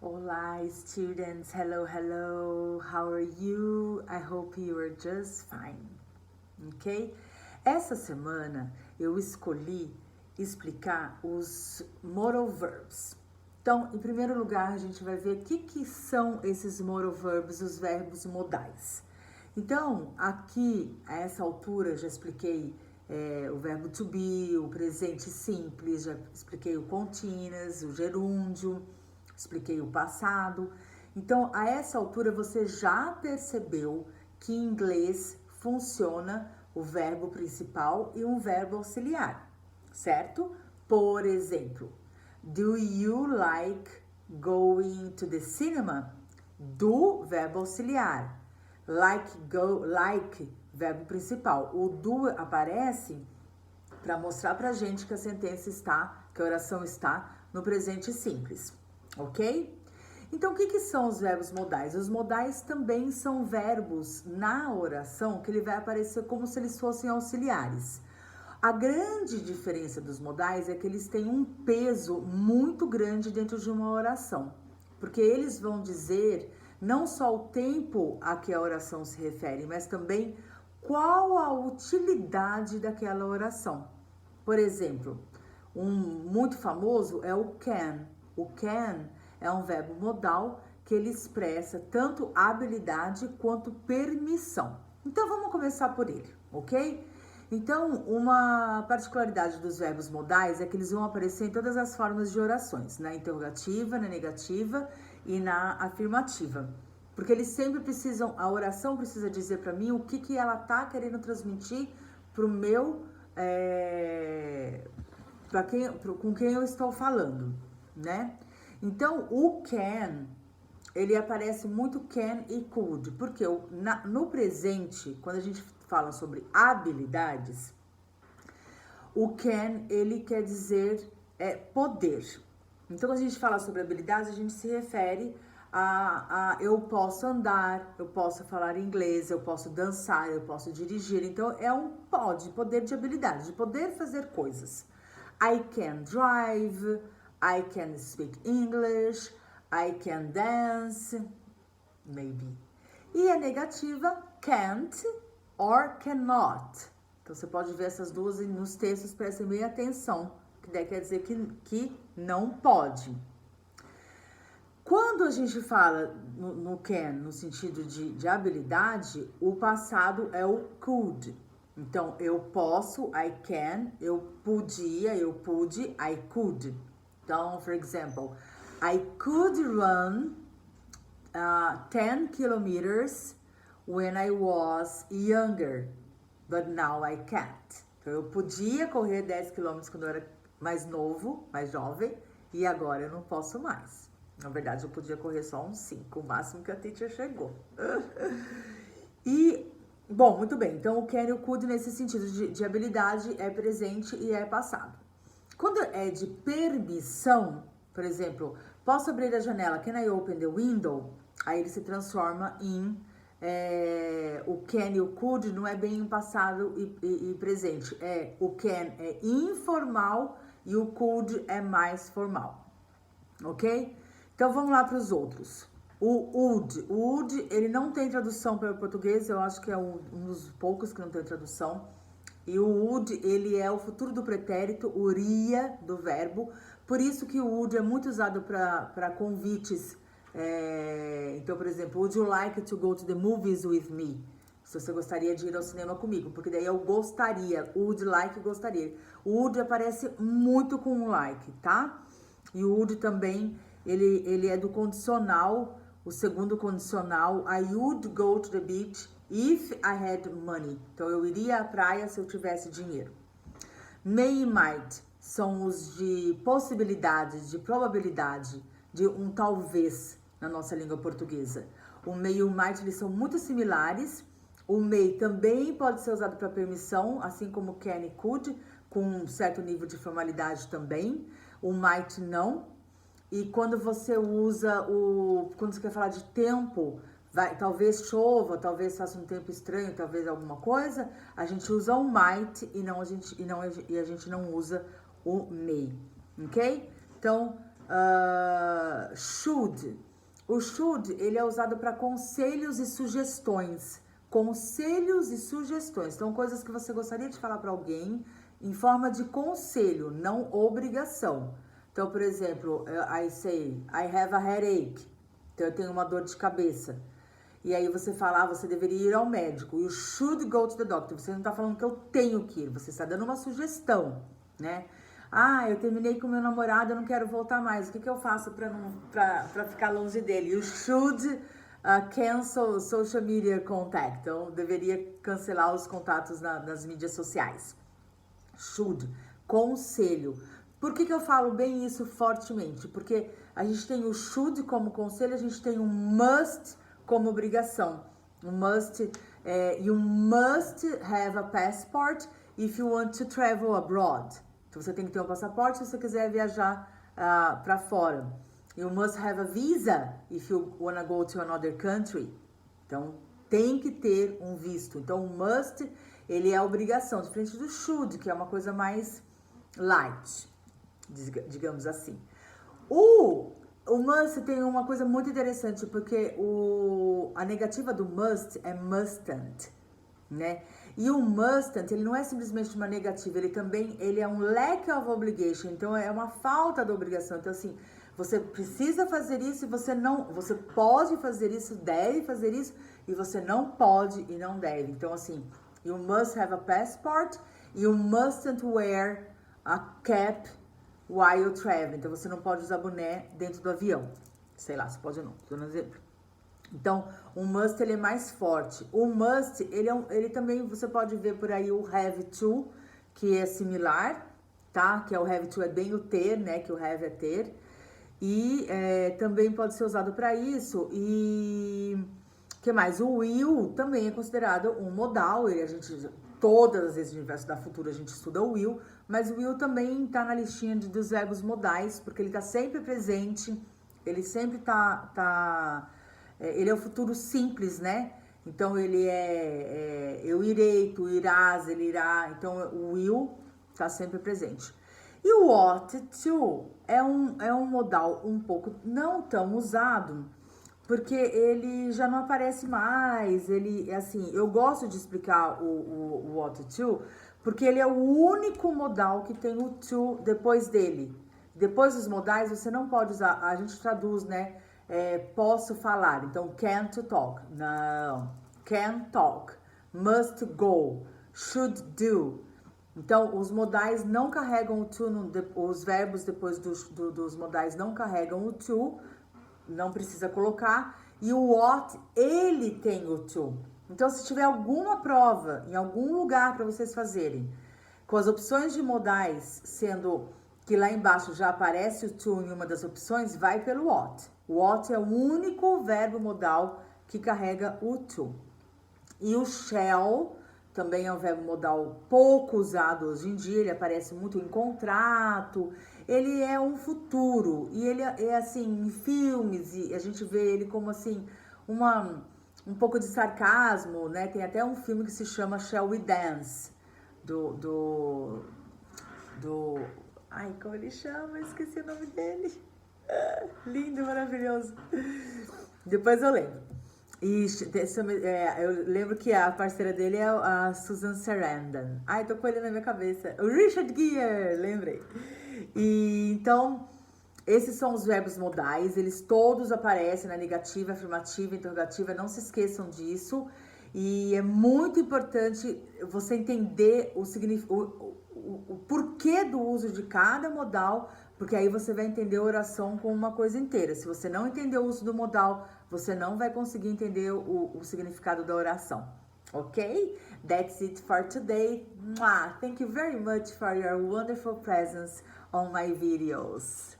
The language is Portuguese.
Hola, students. Hello, hello. How are you? I hope you are just fine. Ok? Essa semana eu escolhi explicar os modal verbs. Então, em primeiro lugar, a gente vai ver o que são esses modal verbs, os verbos modais. Então, aqui, a essa altura, eu já expliquei o verbo to be, o presente simples, já expliquei o continuous, o gerúndio, expliquei o passado. Então, a essa altura, você já percebeu que em inglês funciona o verbo principal e um verbo auxiliar, certo? Por exemplo, do you like going to the cinema? Do, verbo auxiliar. Like, go, like, verbo principal. O do aparece para mostrar pra gente que a sentença está, que a oração está no presente simples, ok? Então, o que são os verbos modais? Os modais também são verbos na oração que ele vai aparecer como se eles fossem auxiliares. A grande diferença dos modais é que eles têm um peso muito grande dentro de uma oração, porque eles vão dizer não só o tempo a que a oração se refere, mas também qual a utilidade daquela oração. Por exemplo, um muito famoso é o can. O can é um verbo modal que ele expressa tanto habilidade quanto permissão. Então vamos começar por ele, ok? Então, uma particularidade dos verbos modais é que eles vão aparecer em todas as formas de orações, na interrogativa, na negativa e na afirmativa. Porque eles sempre precisam, a oração precisa dizer para mim o que ela tá querendo transmitir pro meu, com quem eu estou falando, né? Então, o can, ele aparece muito can e could, porque no presente, quando a gente fala sobre habilidades, o can, ele quer dizer poder. Então, quando a gente fala sobre habilidades, a gente se refere a eu posso andar, eu posso falar inglês, eu posso dançar, eu posso dirigir. Então, é um poder de habilidade, de poder fazer coisas. I can drive, I can speak English, I can dance, maybe. E a negativa, can't or cannot. Então, você pode ver essas duas nos textos, prestem bem atenção, que daí quer dizer que não pode. Quando a gente fala no can, no sentido de habilidade, o passado é o could. Então, eu posso, I can, eu podia, eu pude, I could. Então, for example, I could run 10 kilometers when I was younger, but now I can't. Então, eu podia correr 10 quilômetros quando eu era mais novo, mais jovem, e agora eu não posso mais. Na verdade, eu podia correr só uns 5, o máximo que a teacher chegou. E, bom, muito bem. Então, o can e o could, nesse sentido de habilidade, é presente e é passado. Quando é de permissão, por exemplo, posso abrir a janela, can I open the window? Aí ele se transforma em o can e o could não é bem passado e presente. O can é informal e o could é mais formal. Ok? Então vamos lá para os outros. O would, ele não tem tradução para o português, eu acho que é um dos poucos que não tem tradução. E o would, ele é o futuro do pretérito, o iria do verbo. Por isso que o would é muito usado para convites. Então, por exemplo, would you like to go to the movies with me? Se você gostaria de ir ao cinema comigo, porque daí eu gostaria, would like, gostaria. O would aparece muito com o like, tá? E o would também, ele é do condicional, o segundo condicional, I would go to the beach if I had money. Então, eu iria à praia se eu tivesse dinheiro. May e might são os de possibilidade, de probabilidade, de um talvez na nossa língua portuguesa. O may e o might, eles são muito similares. O may também pode ser usado para permissão, assim como can e could, com um certo nível de formalidade também. O might não. E quando você usa quando você quer falar de tempo, talvez chova, talvez faça um tempo estranho, talvez alguma coisa, a gente usa o might e a gente não usa o may, ok? Então, Should. O should, ele é usado para conselhos e sugestões. Conselhos e sugestões. Então, coisas que você gostaria de falar para alguém em forma de conselho, não obrigação. Então, por exemplo, I say, I have a headache. Então, eu tenho uma dor de cabeça. E aí você fala, você deveria ir ao médico. You should go to the doctor. Você não está falando que eu tenho que ir. Você está dando uma sugestão, né? Eu terminei com meu namorado, eu não quero voltar mais. O que eu faço para ficar longe dele? You should cancel social media contact. Então, deveria cancelar os contatos nas mídias sociais. Should, conselho. Por que eu falo bem isso fortemente? Porque a gente tem o should como conselho, a gente tem o must como obrigação. You must have a passport if you want to travel abroad. Então, você tem que ter um passaporte se você quiser viajar para fora. You must have a visa if you want to go to another country. Então, tem que ter um visto. Então, o must, ele é a obrigação, diferente do should, que é uma coisa mais light, digamos assim. O must tem uma coisa muito interessante, porque a negativa do must é mustn't, né? E o mustn't, ele não é simplesmente uma negativa, ele é um lack of obligation, então é uma falta de obrigação. Então, assim, você precisa fazer isso e você pode fazer isso, deve fazer isso, e você não pode e não deve. Então, assim, you must have a passport, you mustn't wear a cap while traveling. Então, você não pode usar boné dentro do avião. Sei lá, se pode ou não, tô dando um exemplo. Então, o must, ele é mais forte. O must, ele também, você pode ver por aí o have to, que é similar, tá? Que é o have to, é bem o ter, né? Que o have é ter. E também pode ser usado para isso. E o que mais? O will também é considerado um modal. Todas as vezes no universo da futura a gente estuda o will, mas o will também tá na listinha dos verbos modais, porque ele tá sempre presente, ele sempre ele é o futuro simples, né? Então, ele eu irei, tu irás, ele irá. Então, o will tá sempre presente. E o ought to é um modal um pouco não tão usado, porque ele já não aparece mais. Eu gosto de explicar o ought to, porque ele é o único modal que tem o to depois dele. Depois dos modais, você não pode usar, a gente traduz, né? Posso falar, então can to talk, não, can talk, must go, should do. Então, os modais não carregam o to, os verbos depois dos modais não carregam o to, não precisa colocar, e o ought, ele tem o to. Então, se tiver alguma prova em algum lugar para vocês fazerem, com as opções de modais sendo que lá embaixo já aparece o to em uma das opções, vai pelo ought. O ought é o único verbo modal que carrega o to. E o shall também é um verbo modal pouco usado hoje em dia, ele aparece muito em contrato, ele é um futuro, e ele é assim, em filmes, e a gente vê ele como assim, um pouco de sarcasmo, né? Tem até um filme que se chama Shall We Dance, ai, como ele chama? Eu esqueci o nome dele. Lindo, maravilhoso. Depois eu lembro. E eu lembro que a parceira dele é a Susan Sarandon. Ai, tô com ele na minha cabeça. O Richard Gere, lembrei. E então, esses são os verbos modais. Eles todos aparecem na negativa, afirmativa, interrogativa. Não se esqueçam disso. E é muito importante você entender o porquê do uso de cada modal, porque aí você vai entender a oração como uma coisa inteira. Se você não entender o uso do modal, você não vai conseguir entender o significado da oração. Ok? That's it for today. Thank you very much for your wonderful presence on my videos.